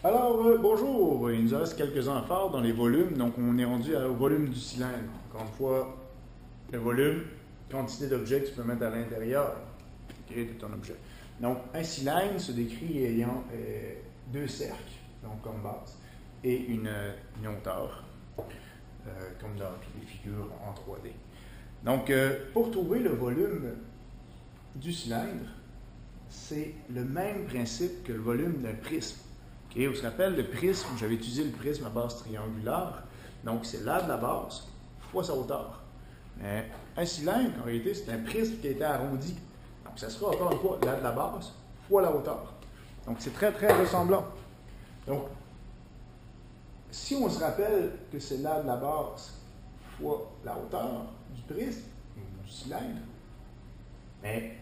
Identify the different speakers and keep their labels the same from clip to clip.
Speaker 1: Bonjour, il nous reste quelques ans à faire dans les volumes, donc on est rendu au volume du cylindre. Encore une fois, le volume, quantité d'objets que tu peux mettre à l'intérieur de ton objet. Donc, un cylindre se décrit ayant deux cercles, donc comme base, et une hauteur, comme dans toutes les figures en 3D. Donc, pour trouver le volume du cylindre, c'est le même principe que le volume d'un prisme. Okay, on se rappelle, le prisme, j'avais utilisé le prisme à base triangulaire, donc c'est l'aire de la base fois sa hauteur. Mais un cylindre, en réalité, c'est un prisme qui a été arrondi. Donc ça sera encore une fois l'aire de la base fois la hauteur. Donc c'est très, très ressemblant. Donc, si on se rappelle que c'est l'aire de la base fois la hauteur du prisme, ou du cylindre, mais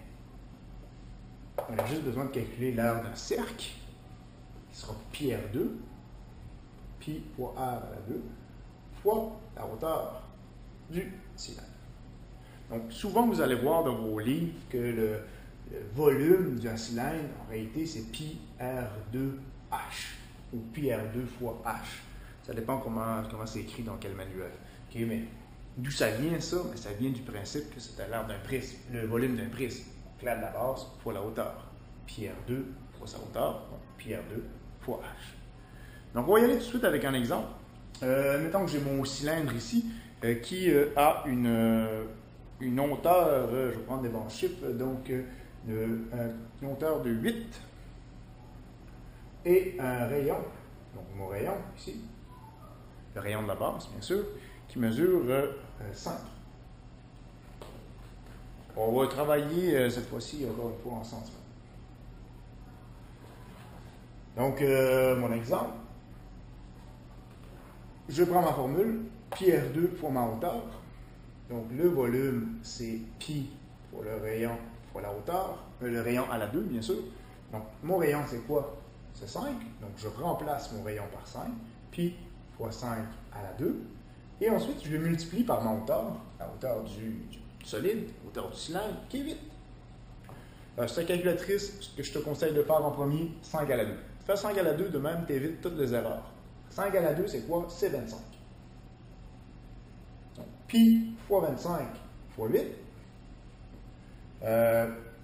Speaker 1: on a juste besoin de calculer l'aire d'un cercle, qui sera pi R2, pi fois R à la 2, fois la hauteur du cylindre. Donc, souvent, vous allez voir dans vos livres que le volume d'un cylindre, en réalité, c'est pi R2H, ou pi R2 fois H. Ça dépend comment c'est écrit dans quel manuel. Okay, mais d'où ça vient, ça? Mais ça vient du principe que c'est à l'aire d'un prisme, le volume d'un prisme. Donc, l'aire de la base fois la hauteur. Pi R2 fois sa hauteur, donc pi R2 fois H. Donc, on va y aller tout de suite avec un exemple. Mettons que j'ai mon cylindre ici qui a une hauteur, je vais prendre des bons chiffres, donc une hauteur de 8 et un rayon, donc mon rayon ici, le rayon de la base, bien sûr, qui mesure 5. On va travailler cette fois-ci encore une fois en centimètres. Donc, mon exemple, je prends ma formule, pi R2 fois ma hauteur. Donc, le volume, c'est pi pour le rayon fois la hauteur, le rayon à la 2, bien sûr. Donc, mon rayon, c'est quoi? C'est 5. Donc, je remplace mon rayon par 5, pi fois 5 à la 2. Et ensuite, je le multiplie par ma hauteur, la hauteur du solide, la hauteur du cylindre, qui est 8. Sur ta calculatrice, ce que je te conseille de faire en premier, 5 à la 2. Fais 5 à la 2, de même, tu évites toutes les erreurs. 5 à la 2, c'est quoi? C'est 25. Donc, pi fois 25 fois 8.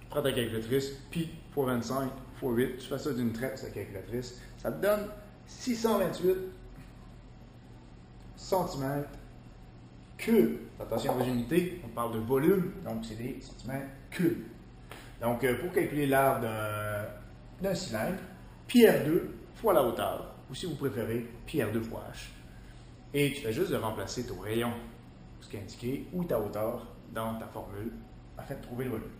Speaker 1: Prends ta calculatrice, pi fois 25 fois 8. Tu fais ça d'une traite sur la calculatrice. Ça te donne 628 cm cubes. Attention aux unités, on parle de volume, donc c'est des centimètres cubes. Donc, pour calculer l'aire d'un cylindre, pi R2 fois la hauteur, ou si vous préférez, pi R2 fois H. Et tu fais juste de remplacer ton rayon, ce qui est indiqué, ou ta hauteur dans ta formule, afin de trouver le volume.